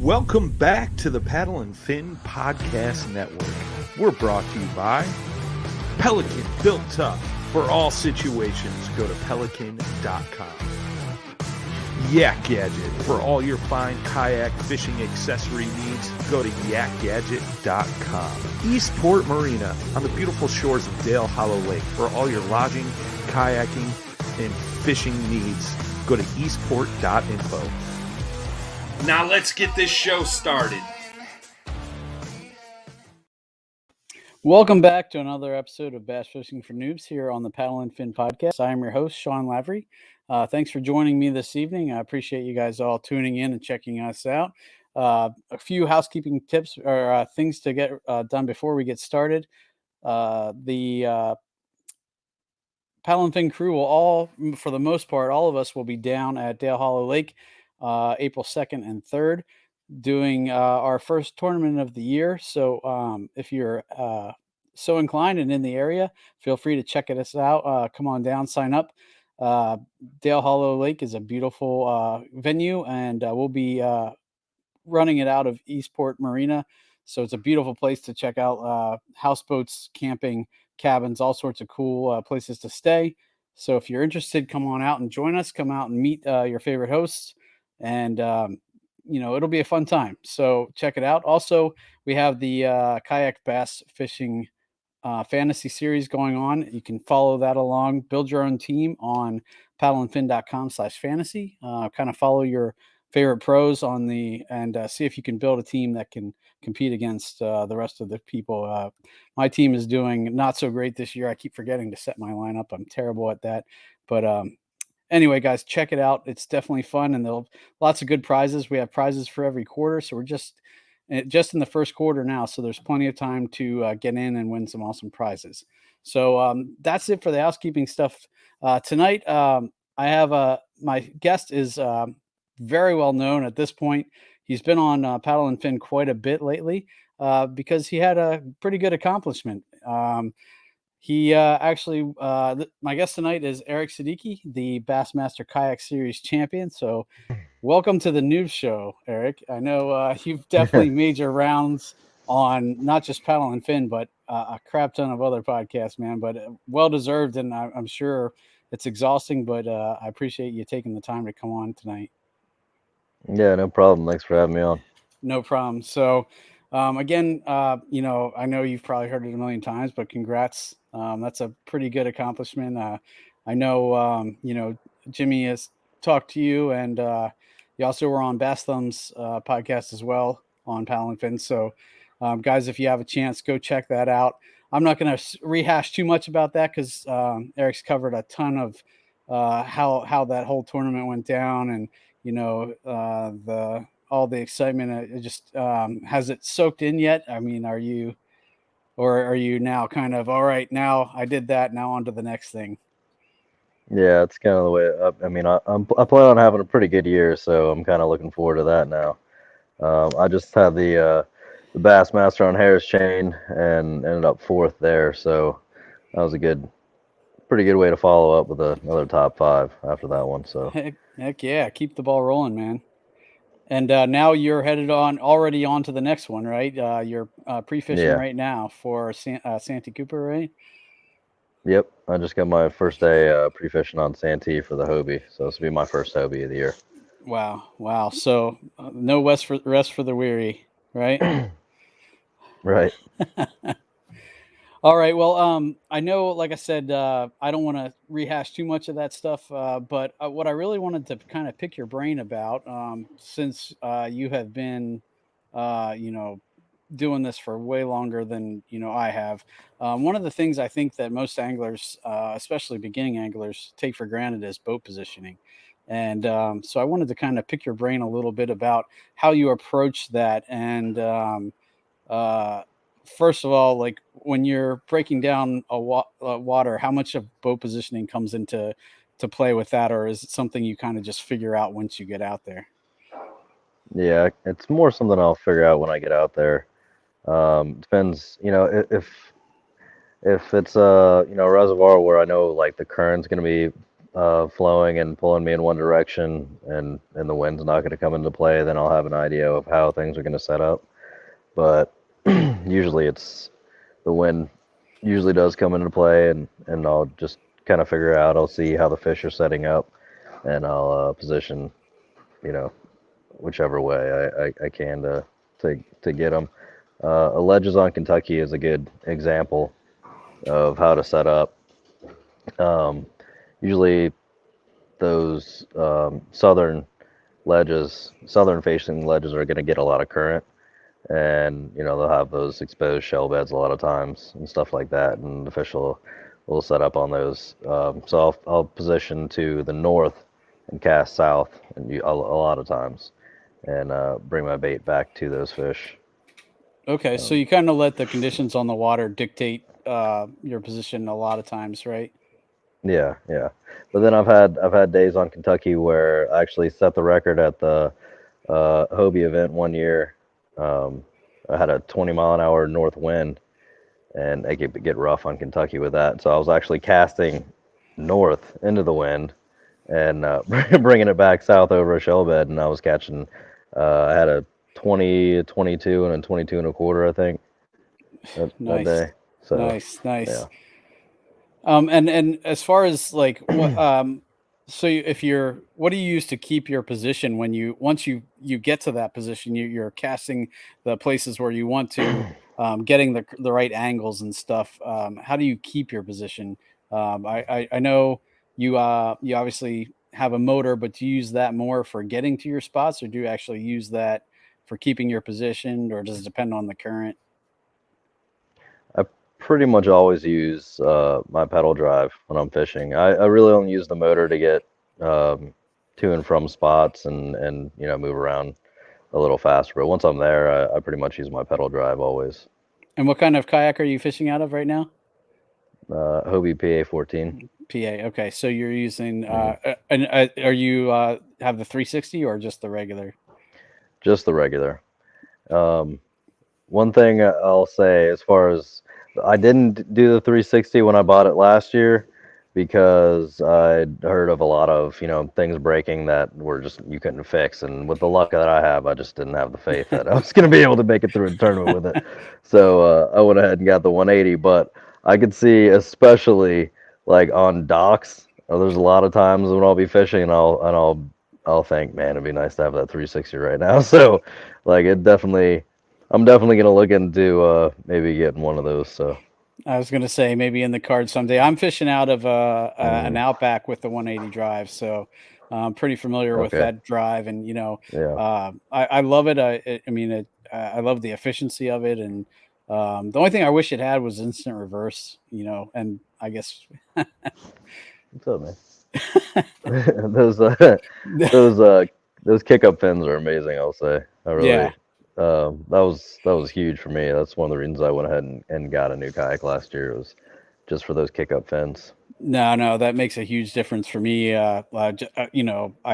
Welcome back to the Paddle and Fin Podcast Network. We're brought to you by Pelican, built tough for all situations. Go to pelican.com. Yak Gadget, for all your fine kayak fishing accessory needs. Go to yakgadget.com. Eastport Marina, on the beautiful shores of Dale Hollow Lake. For all your lodging, kayaking, and fishing needs, go to eastport.info. Now let's get this show started. Welcome back to another episode of Bass Fishing for Noobs here on the Paddle and Fin Podcast. I am your host, Sean Lavery. Thanks for joining me this evening. I appreciate you guys all tuning in and checking us out. A few housekeeping tips or things to get done before we get started. The Paddle and Fin crew will all, for the most part, all of us will be down at Dale Hollow Lake April 2nd and 3rd doing our first tournament of the year. So if you're so inclined and in the area, feel free to check us out. Come on down, sign up. Dale Hollow Lake is a beautiful venue, and we'll be running it out of Eastport Marina. So it's a beautiful place to check out houseboats, camping, cabins, all sorts of cool places to stay. So if you're interested, come on out and join us. Come out and meet your favorite hosts, and it'll be a fun time. So check it out. Also, we have the kayak bass fishing fantasy series going on. You can follow that along. Build your own team on paddleandfin.com/fantasy. Kind of follow your favorite pros on and see if you can build a team that can compete against the rest of the people. My team is doing not so great this year. I keep forgetting to set my lineup. I'm terrible at that. But anyway, guys, check it out. It's definitely fun, and there'll lots of good prizes. We have prizes for every quarter, so we're just in the first quarter now, so there's plenty of time to get in and win some awesome prizes. So that's it for the housekeeping stuff. Tonight, I have my guest is very well known at this point. He's been on Paddle and Fin quite a bit lately because he had a pretty good accomplishment. He actually, my guest tonight is Eric Siddiqi, the Bassmaster Kayak Series Champion. So welcome to the Noobs Show, Eric. I know you've definitely made your rounds on not just Paddle and Fin, but a crap ton of other podcasts, man. But well-deserved, and I'm sure it's exhausting, but I appreciate you taking the time to come on tonight. Yeah, no problem. Thanks for having me on. No problem. So again, I know you've probably heard it a million times, but congrats. That's a pretty good accomplishment. I know, Jimmy has talked to you, and you also were on Bass Thumb's podcast as well on Paddle and Fin. So guys, if you have a chance, go check that out. I'm not going to rehash too much about that because Eric's covered a ton of how that whole tournament went down, and all the excitement. It just has it soaked in yet? I mean, are you now kind of all right? Now I did that. Now on to the next thing. Yeah, it's kind of the way. I plan on having a pretty good year, so I'm kind of looking forward to that now. I just had the Bassmaster on Harris Chain and ended up 4th there, so that was pretty good way to follow up with another top 5 after that one. So heck yeah, keep the ball rolling, man. And now you're headed already on to the next one, right? You're pre-fishing right now for Santee Cooper, right? Yep, I just got my first day pre-fishing on Santee for the Hobie, so this will be my first Hobie of the year. Wow. So no rest for the weary, right? Right. All right. Well, I know, like I said, I don't want to rehash too much of that stuff, but what I really wanted to kind of pick your brain about, since you have been, doing this for way longer than I have. One of the things I think that most anglers, especially beginning anglers, take for granted is boat positioning. And so I wanted to kind of pick your brain a little bit about how you approach that. And first of all, like when you're breaking down water, how much of boat positioning comes into play with that, or is it something you kind of just figure out once you get out there? Yeah, it's more something I'll figure out when I get out there. Depends, if it's a reservoir where I know like the current's going to be flowing and pulling me in one direction, and the wind's not going to come into play, then I'll have an idea of how things are going to set up. But usually it's the wind usually does come into play, and I'll just kind of figure out. I'll see how the fish are setting up, and I'll position, whichever way I can to get them. Ledges on Kentucky is a good example of how to set up. Usually those southern facing ledges are going to get a lot of current, and they'll have those exposed shell beds a lot of times and stuff like that, and the fish will set up on those. So I'll position to the north and cast south, and a lot of times, and bring my bait back to those fish. Okay, so you kind of let the conditions on the water dictate your position a lot of times, right? Yeah. But then I've had days on Kentucky where I actually set the record at the Hobie event one year. I had a 20-mile-an-hour north wind, and it could get rough on Kentucky with that. So I was actually casting north into the wind and bringing it back south over a shell bed, and I was catching. I had a 20, 22, and a 22 and a quarter, I think, that day. So nice. yeah. And as far as like what so what do you use to keep your position when once you get to that position, you're casting the places where you want to, getting the right angles and stuff. How do you keep your position? I know you obviously have a motor, but do you use that more for getting to your spots, or do you actually use that for keeping your position, or does it depend on the current? I pretty much always use my pedal drive when I'm fishing. I really only use the motor to get to and from spots and move around a little faster. But once I'm there, I pretty much use my pedal drive always. And what kind of kayak are you fishing out of right now? Hobie PA14. PA. Okay, so you're using Mm-hmm. and are you have the 360 or just the regular? Just the regular. One thing I'll say, as far as I didn't do the 360 when I bought it last year, because I'd heard of a lot of things breaking that were just you couldn't fix, and with the luck that I have, I just didn't have the faith that I was going to be able to make it through the tournament with it. So I went ahead and got the 180. But I could see, especially like on docks, there's a lot of times when I'll be fishing and I'll think, man, it'd be nice to have that 360 right now. So like I'm definitely gonna look into maybe getting one of those. So I was gonna say maybe in the cards someday. I'm fishing out of an Outback with the 180 drive, so I'm pretty familiar with okay, that drive, and yeah, I love it. I love the efficiency of it, and the only thing I wish it had was instant reverse. And I guess what's up, man? those those kick up fins are amazing. I'll say I really yeah. that was huge for me. That's one of the reasons I went ahead and got a new kayak last year, was just for those kick up fins. No, that makes a huge difference for me. I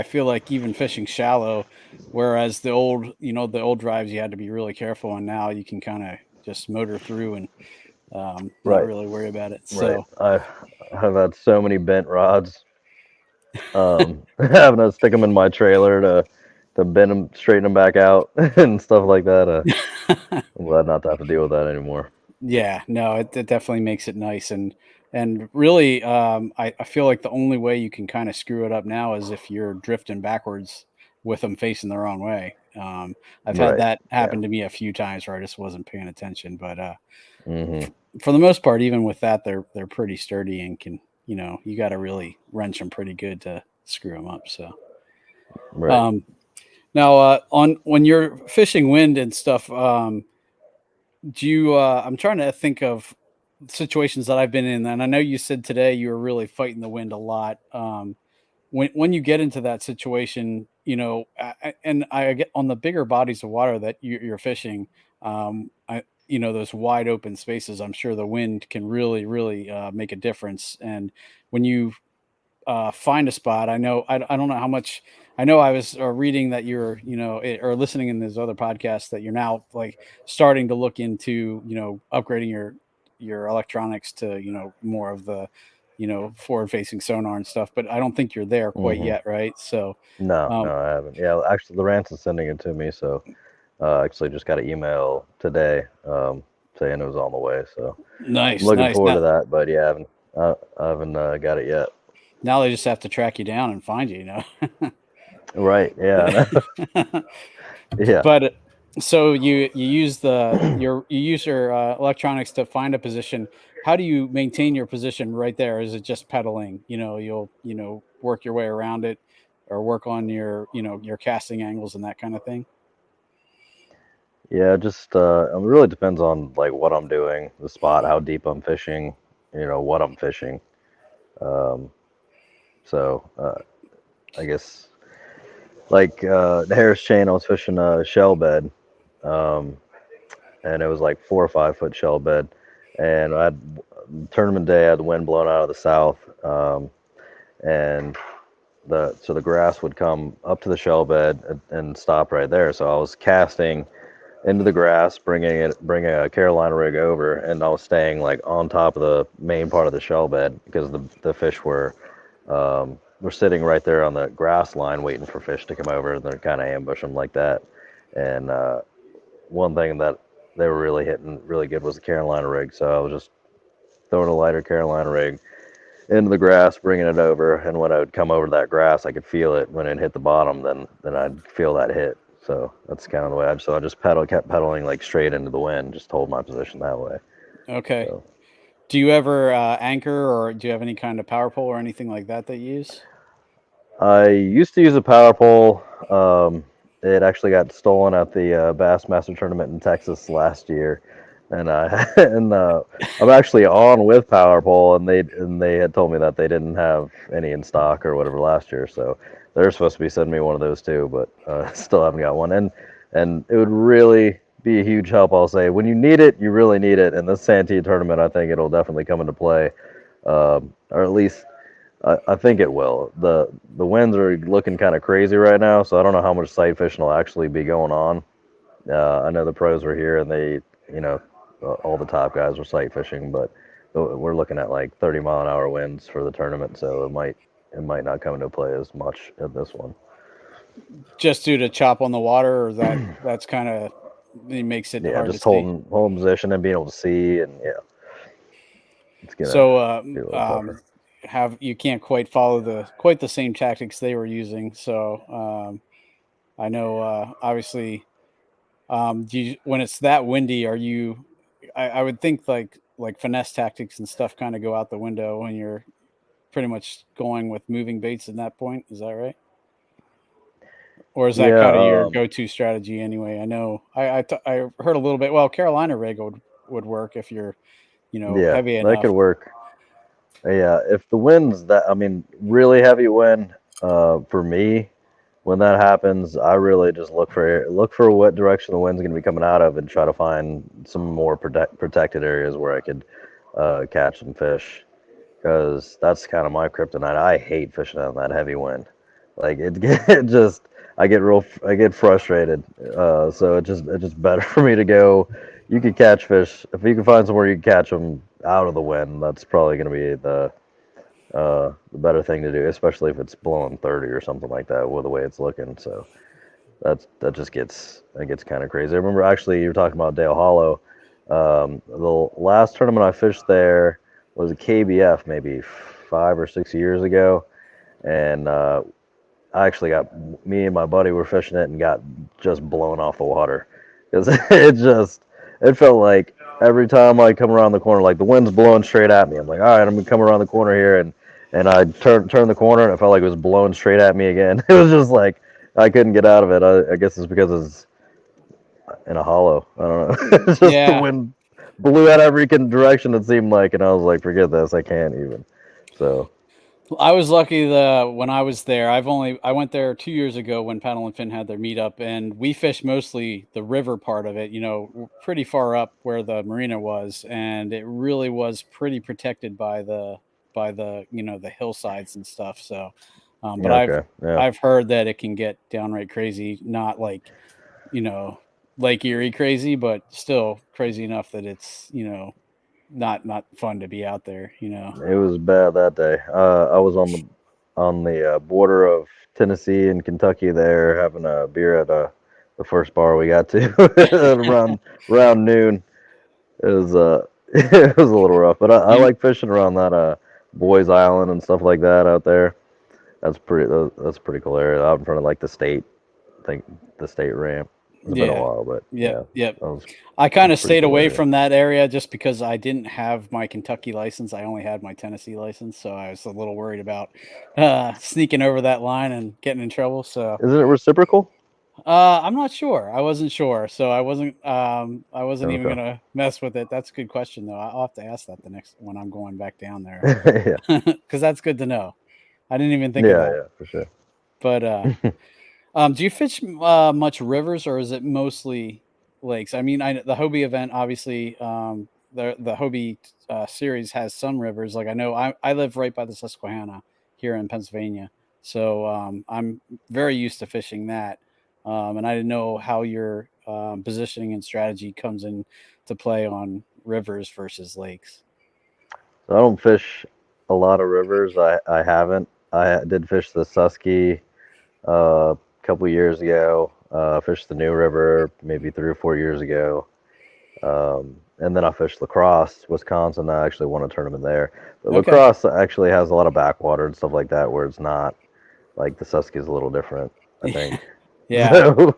feel like even fishing shallow, whereas the old drives you had to be really careful, and now you can kind of just motor through and not Right, really worry about it. right. So I've had so many bent rods. Having to stick them in my trailer to bend them, straighten them back out, and stuff like that. I'm glad not to have to deal with that anymore. yeah, no, it definitely makes it nice, and really, I feel like the only way you can kind of screw it up now is if you're drifting backwards with them facing the wrong way. I've had Right. that Yeah. happen to me a few times where I just wasn't paying attention, but Hmm. for the most part, even with that, they're pretty sturdy and can, you got to really wrench them pretty good to screw them up. So, Right. um, now on when you're fishing wind and stuff, do you? I'm trying to think of situations that I've been in, and I know you said today you were really fighting the wind a lot. When you get into that situation, and I get on the bigger bodies of water that you're fishing, those wide open spaces, I'm sure the wind can really, really make a difference. And when you find a spot, I don't know how much. I know I was reading that you're, or listening in this other podcast that you're now like starting to look into, upgrading your electronics to, more of the, forward facing sonar and stuff, but I don't think you're there quite yet. Right. So, No, I haven't. Yeah, actually, Lawrence is sending it to me. So, actually, just got an email today saying it was on the way. So, nice. I'm looking Nice. forward to that. But yeah, I haven't got it yet. Now they just have to track you down and find you, Right. Yeah. Yeah. But so you use your electronics to find a position. How do you maintain your position right there? Is it just pedaling? You'll work your way around it, or work on your casting angles and that kind of thing. Yeah. Just it really depends on like what I'm doing, the spot, how deep I'm fishing, what I'm fishing. So I guess like the Harris chain, I was fishing a shell bed. Um, and it was like 4 or 5 foot shell bed. And I had tournament day, I had the wind blowing out of the south, and the grass would come up to the shell bed and stop right there. So I was casting into the grass, bringing a Carolina rig over, and I was staying like on top of the main part of the shell bed because the fish were sitting right there on the grass line waiting for fish to come over, and they're kind of ambush them like that. And one thing that they were really hitting really good was the Carolina rig. So I was just throwing a lighter Carolina rig into the grass, bringing it over, and when I would come over that grass, I could feel it. When it hit the bottom, then I'd feel that hit. So that's kind of the way. I just kept pedaling like straight into the wind, just hold my position that way. Okay. So, Do you ever anchor, or do you have any kind of power pole or anything like that you use? I used to use a power pole. It actually got stolen at the Bassmaster tournament in Texas last year, and I'm actually on with power pole, and they had told me that they didn't have any in stock or whatever last year, so they're supposed to be sending me one of those too, but still haven't got one. And it would really be a huge help. I'll say when you need it, you really need it. In this Santee tournament, I think it'll definitely come into play, or at least. I think it will. The winds are looking kind of crazy right now, so I don't know how much sight fishing will actually be going on. I know the pros were here, and they, all the top guys were sight fishing, but we're looking at like 30-mile-an-hour winds for the tournament, so it might not come into play as much at this one. Just due to chop on the water, or that's kind of it makes it hard just to see. holding position and being able to see, and yeah, it's gonna So be a little tougher. you can't quite follow the same tactics they were using. So I know obviously when it's that windy, are you? I would think like finesse tactics and stuff kind of go out the window when you're pretty much going with moving baits at that point. Is that right? Or is that kind of your Yeah, go-to strategy anyway? I know I heard a little bit. Well, Carolina rig would work if you're yeah, heavy that could enough. work. Yeah, if the wind's really heavy wind, for me, when that happens, I really just look for what direction the wind's going to be coming out of and try to find some more protected areas where I could catch some fish, because that's kind of my kryptonite. I hate fishing on that heavy wind. Like it just I get frustrated. So it's just better for me to go. You could catch fish if you can find somewhere you can catch them out of the wind. That's probably going to be the better thing to do, especially if it's blowing 30 or something like that with the way it's looking. So that just gets kind of crazy. I remember actually you were talking about Dale Hollow. The last tournament I fished there was a KBF maybe 5 or 6 years ago, and I actually got me and my buddy were fishing it and got just blown off the water because it felt like every time I come around the corner, like the wind's blowing straight at me. I'm like, all right, I'm gonna come around the corner here, and I turn the corner and it felt like it was blowing straight at me again. It was just like I couldn't get out of it. I guess it's because it's in a hollow. I don't know. It's just the Yeah. wind blew out every direction it seemed like, and I was like, forget this, I can't even. So I was lucky when I was there. I went there 2 years ago when Paddle and Fin had their meetup, and we fished mostly the river part of it. Pretty far up where the marina was, and it really was pretty protected by the hillsides and stuff. So, but yeah, okay, yeah. I've heard that it can get downright crazy. Not like you know Lake Erie crazy, but still crazy enough that it's not fun to be out there, you know. It was bad that day. I was on the border of Tennessee and Kentucky there, having a beer at the first bar we got to around noon. It was it was a little rough, but I You, like fishing around that Boys Island and stuff like that out there. That's a pretty cool area out in front of like I think the state ramp. It's been a yeah, while, but yep, yeah, yep. that was I kind of pretty stayed cool away area. from that area just because I didn't have my Kentucky license. I only had my Tennessee license, so I was a little worried about sneaking over that line and getting in trouble. So Isn't it reciprocal? I'm not sure. I wasn't sure, so I wasn't even Okay. gonna mess with it. That's a good question, though. I'll have to ask that the next when I'm going back down there, Yeah, because that's good to know. I didn't even think of yeah, that. yeah, for sure. But do you fish much rivers, or is it mostly lakes? I mean, the Hobie event, obviously, the Hobie series has some rivers. Like I know I live right by the Susquehanna here in Pennsylvania, so I'm very used to fishing that. And I didn't know how your positioning and strategy comes in to play on rivers versus lakes. So I don't fish a lot of rivers. I haven't. I did fish the Susky a couple years ago. Fished the New River maybe 3 or 4 years ago. And then I fished Lacrosse, Wisconsin. I actually won a tournament there. But Okay. Lacrosse actually has a lot of backwater and stuff like that, where it's not like the Susky is a little different, I think. Yeah. So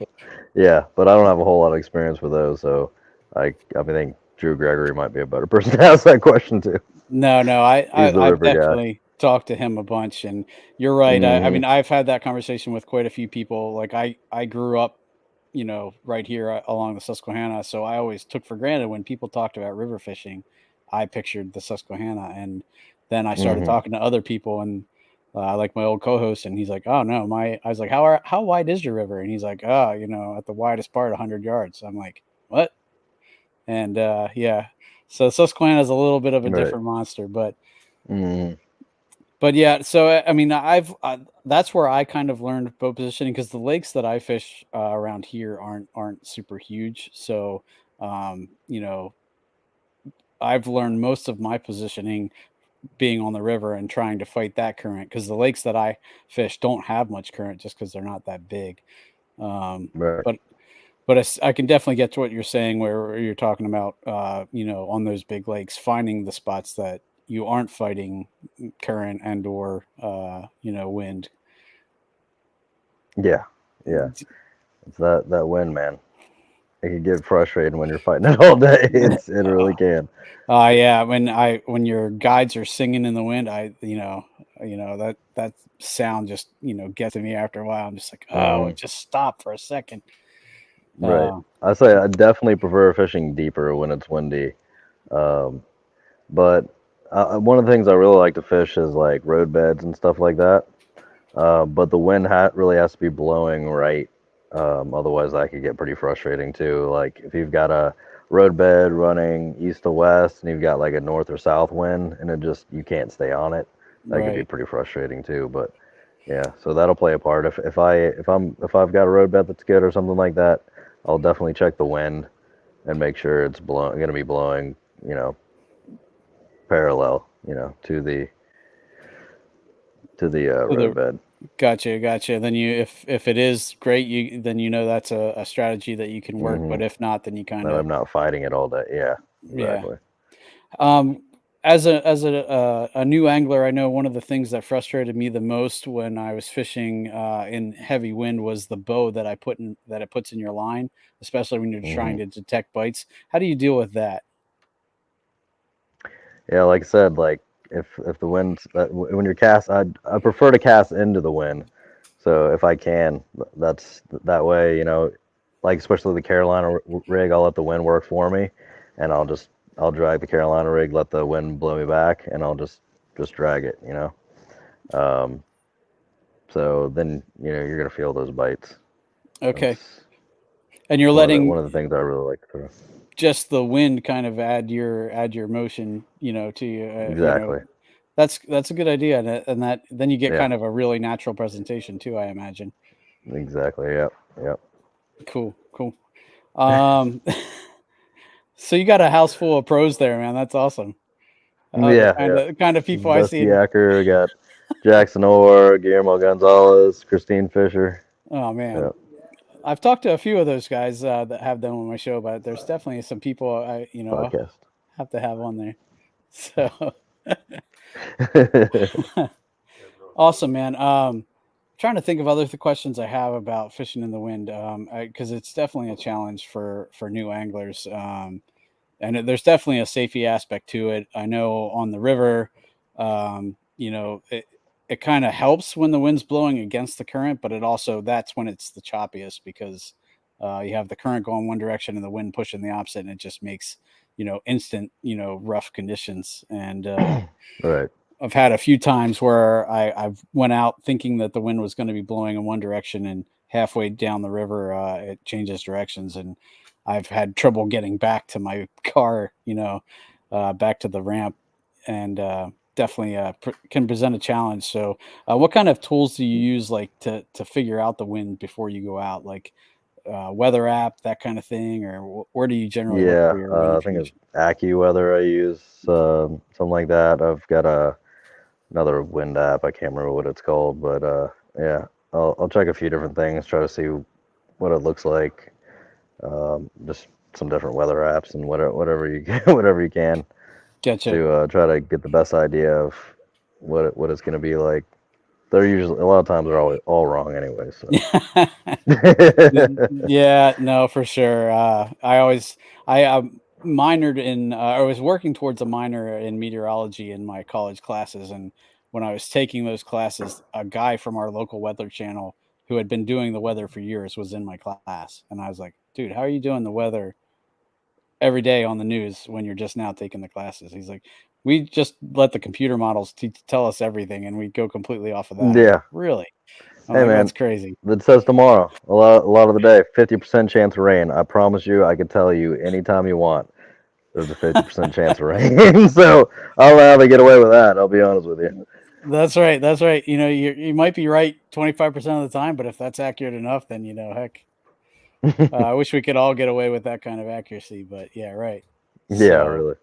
yeah, but I don't have a whole lot of experience with those. So I think Drew Gregory might be a better person to ask that question to. No, no, He's the I've river guy. definitely talked to him a bunch, and you're right. I Hmm. mean, I've had that conversation with quite a few people. Like I grew up, you know, right here along the Susquehanna, so I always took for granted when people talked about river fishing, I pictured the Susquehanna, and then I started Hmm. talking to other people, and like my old co-host, and he's like, "Oh no, my," I was like, how wide is your river?" And he's like, "Oh, you know, at the widest part, 100 yards." I'm like, "What?" And yeah, so Susquehanna is a little bit of a Right. different monster, but Hmm. yeah, so I mean, that's where I kind of learned boat positioning because the lakes that I fish around here aren't super huge. So, you know, I've learned most of my positioning being on the river and trying to fight that current because the lakes that I fish don't have much current just because they're not that big. Um, Right. but I can definitely get to what you're saying where you're talking about, you know, on those big lakes, finding the spots that you aren't fighting current and or you know, wind. Yeah. Yeah. It's that wind, man. It can get frustrating when you're fighting it all day. It really can. Yeah, when your guides are singing in the wind, you know that sound just, you know, gets to me after a while. I'm just like, oh, Hmm. just stop for a second. Right. Uh, I say I definitely prefer fishing deeper when it's windy. Um, but one of the things I really like to fish is like road beds and stuff like that. But the wind really has to be blowing right. Otherwise, that could get pretty frustrating too. Like if you've got a roadbed running east to west and you've got like a north or south wind and you can't stay on it, that could be right. pretty frustrating too. But yeah, so that'll play a part. If I've got a roadbed that's good or something like that, I'll definitely check the wind and make sure it's going to be blowing, you know, parallel, you know, to the So the roadbed. gotcha. Then if it is great, then you know that's a strategy that you can work. Hmm. But if not, then you kind That of I'm not fighting it all day. Yeah, yeah. exactly. Um, as a new angler, I know one of the things that frustrated me the most when I was fishing in heavy wind was the bow that it puts in your line, especially when you're Hmm. trying to detect bites. How do you deal with that? Yeah, like I said, like if the wind's when you're I prefer to cast into the wind. So if I can, that's that way, you know, like especially the Carolina rig, I'll let the wind work for me, and I'll drag the Carolina rig, let the wind blow me back, and I'll just drag it, you know. Um, so then you know you're gonna feel those bites. Okay, That's and you're one letting of the things I really like to throw. just the wind kind of add your motion, you know, to you. You know, Exactly. that's a good idea, and that then you get Yeah. kind of a really natural presentation too. I imagine. Exactly. Yep. Yep. Cool, cool. Um, So you got a house full of pros there, man. That's awesome. Yeah, The kind of people I Dusty see. Yacker, we got Jackson Orr, Guillermo Gonzalez, Christine Fisher. Oh man, Yeah. I've talked to a few of those guys that have them on my show, but there's definitely some people I Podcast. have to have on there. So awesome, man. Trying to think of other questions I have about fishing in the wind, because it's definitely a challenge for new anglers. There's definitely a safety aspect to it. I know on the river, it kind of helps when the wind's blowing against the current, but that's when it's the choppiest because you have the current going one direction and the wind pushing the opposite, and it just makes instant rough conditions. And Right. I've had a few times where I've went out thinking that the wind was going to be blowing in one direction, and halfway down the river, it changes directions, and I've had trouble getting back to my car, back to the ramp, and definitely can present a challenge. So, what kind of tools do you use, like to figure out the wind before you go out, like weather app, that kind of thing, or where do you generally look Yeah, for your wind I think it's information? AccuWeather I use, something like that. I've got another wind app. I can't remember what it's called, but yeah, I'll check a few different things, try to see what it looks like. Just some different weather apps and whatever you can, whatever you can Gotcha. to try to get the best idea of what it's going to be like. They're usually a lot of times they're always all wrong anyway. So Yeah, no, for sure. I minored in, I was working towards a minor in meteorology in my college classes. And when I was taking those classes, a guy from our local weather channel who had been doing the weather for years was in my class. And I was like, dude, how are you doing the weather every day on the news when you're just now taking the classes? He's like, we just let the computer models tell us everything and we go completely off of that. I was yeah, like, really? I'm hey like, man, that's crazy. it says tomorrow a lot of the day 50% chance of rain. I promise you, I can tell you anytime you want. There's a 50% chance of rain, so I'll allow to get away with that. I'll be honest with you. That's right. That's right. You might be right 25% of the time, but if that's accurate enough, then heck, I wish we could all get away with that kind of accuracy. But yeah, right. Yeah, So, really.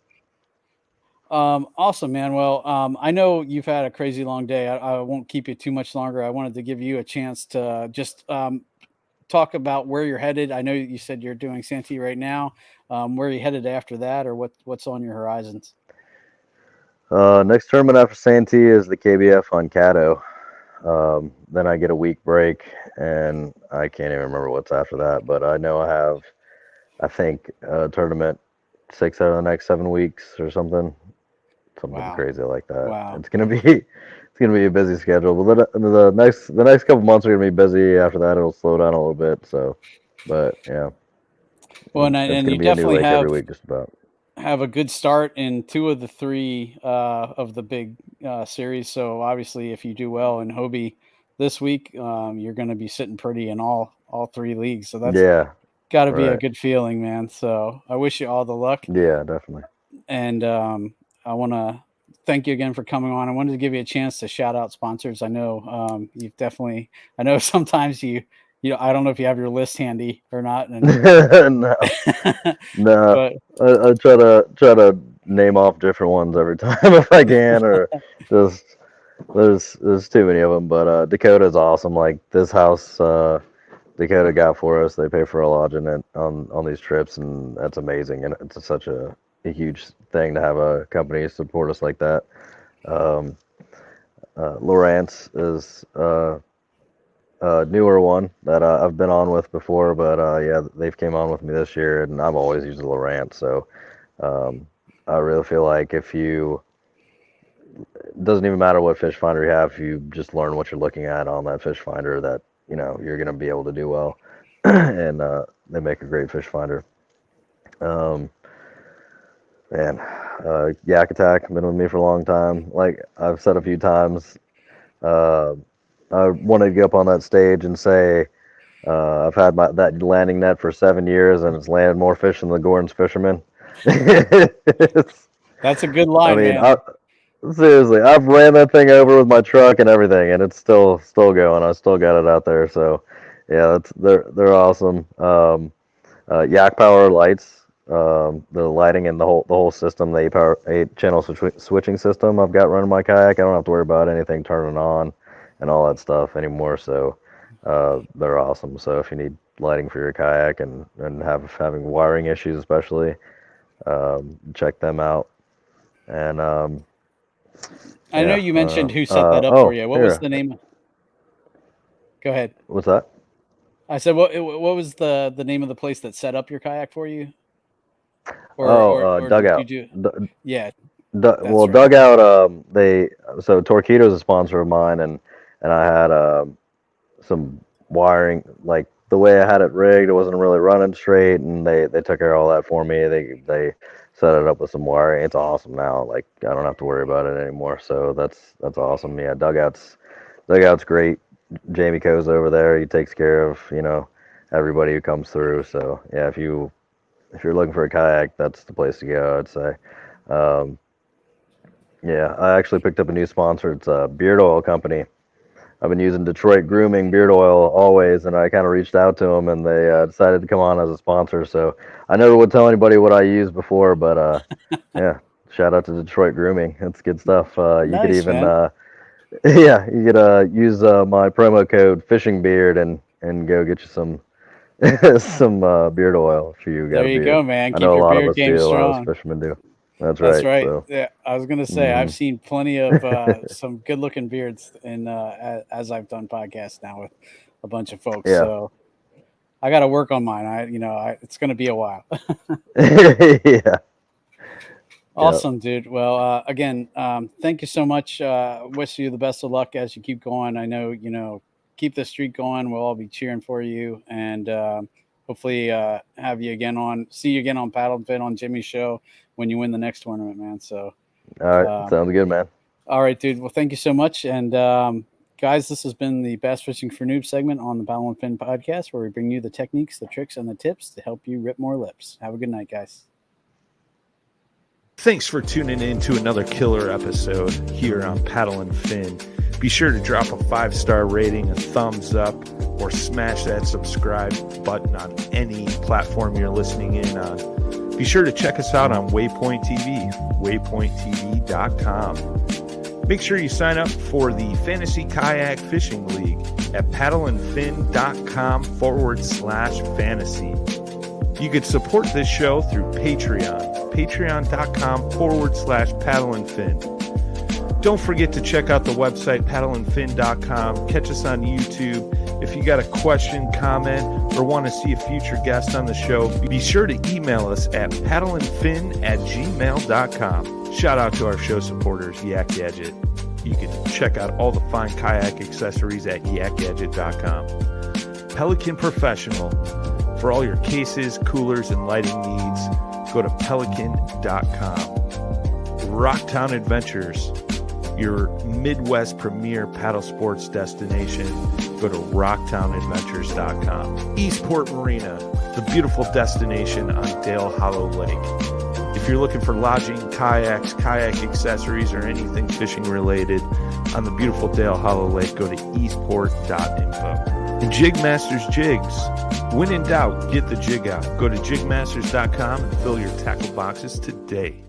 awesome, man. Well, I know you've had a crazy long day. I won't keep you too much longer. I wanted to give you a chance to just talk about where you're headed. I know you said you're doing Santee right now. Where are you headed after that, or what's on your horizons? Next tournament after Santee is the KBF on Caddo. Then I get a week break, and I can't even remember what's after that. But I know I have, I think, a tournament 6 out of the next 7 weeks or something Wow. crazy like that. Wow. It's gonna be a busy schedule. But the next couple months are gonna be busy. After that, it'll slow down a little bit. So, but yeah, Well, it's and gonna you be a new definitely lake every week, just about. have a good start in two of the three of the big series. So obviously, if you do well in Hobie this week, you're going to be sitting pretty in all three leagues. So that's Yeah, got to be a right. good feeling, man. So I wish you all the luck, Yeah, definitely. and I want to thank you again for coming on. I wanted to give you a chance to shout out sponsors. I know you've definitely. I know sometimes I don't know if you have your list handy or not, and No, no. but I try to name off different ones every time if I can, or just there's too many of them. But Dakota's awesome. Like this house, Dakota got for us. They pay for our lodging on these trips, and that's amazing. And it's such a huge thing to have a company support us like that. Um, Lawrence is a newer one that I've been on with before, but yeah, they've came on with me this year, and I've always used Lowrance. So um, I really feel like if you it doesn't even matter what fish finder you have, if you just learn what you're looking at on that fish finder, that you're gonna be able to do well, and they make a great fish finder. Um, man, Yak Attack been with me for a long time. Like I've said a few times, uh, I wanted to get up on that stage and say. I've had that landing net for 7 years, and it's landed more fish than the Gordon's fishermen. that's a good I line, mean, man. seriously, I've ran that thing over with my truck and everything, and it's still going. I still got it out there. So, yeah, they're awesome. Yak Power lights. the lighting and the whole system, the 8-channel switching system I've got running my kayak. I don't have to worry about anything turning on and all that stuff anymore. So they're awesome. So if you need lighting for your kayak and having wiring issues, especially, check them out. And I know you mentioned who set that up for you. What was the name? Go ahead. What's that? I said, what was the name of the place that set up your kayak for you? Or Dugout. Yeah. Right. Dugout. So Torquedo's a sponsor of mine, and I had some wiring, like the way I had it rigged, it wasn't really running straight, and they took care of all that for me. They set it up with some wiring. It's awesome now. Like I don't have to worry about it anymore. So that's awesome. Yeah, Dugout's great. Jamie Coe's over there. He takes care of everybody who comes through. So yeah, if you're looking for a kayak, that's the place to go, I'd say. Yeah, I actually picked up a new sponsor. It's a beard oil company. I've been using Detroit Grooming beard oil always, and I kind of reached out to them, and they decided to come on as a sponsor. So I never would tell anybody what I used before, but yeah, shout out to Detroit Grooming. It's good stuff. You could even you could use my promo code Fishing Beard and go get you some beard oil if you got there a you beard. go, man. I know a lot of us do. Strong. A lot of us fishermen do. That's right. So. Yeah, I was gonna say I've seen plenty of some good-looking beards, and as I've done podcasts now with a bunch of folks. Yeah. So I got to work on mine. It's gonna be a while. Yeah. Awesome, dude. Well, again, thank you so much. Wish you the best of luck as you keep going. I know keep the streak going. We'll all be cheering for you, and hopefully see you again on Paddle and Fin on Jimmy's show when you win the next tournament, man. So all right, sounds good, man. All right, dude. Well, thank you so much. And guys, this has been the Bass Fishing for Noobs segment on the Paddle and Fin podcast, where we bring you the techniques, the tricks, and the tips to help you rip more lips. Have a good night, guys. Thanks for tuning in to another killer episode here on Paddle and Fin. Be sure to drop a 5-star rating, a thumbs up, or smash that subscribe button on any platform you're listening in on. Be sure to check us out on Waypoint TV, waypointtv.com. Make sure you sign up for the Fantasy Kayak Fishing League at paddleandfin.com/fantasy. You can support this show through Patreon, patreon.com/paddleandfin. Don't forget to check out the website, paddleandfin.com. Catch us on YouTube. If you got a question, comment, or want to see a future guest on the show, be sure to email us at paddleandfin@gmail.com. Shout out to our show supporters, Yak Gadget. You can check out all the fine kayak accessories at yakgadget.com. Pelican Professional. For all your cases, coolers, and lighting needs, go to pelican.com. Rocktown Adventures, your Midwest premier paddle sports destination. Go to rocktownadventures.com. Eastport Marina, the beautiful destination on Dale Hollow Lake. If you're looking for lodging, kayaks, kayak accessories, or anything fishing related on the beautiful Dale Hollow Lake, go to eastport.info. And Jigmasters Jigs. When in doubt, get the jig out. Go to jigmasters.com and fill your tackle boxes today.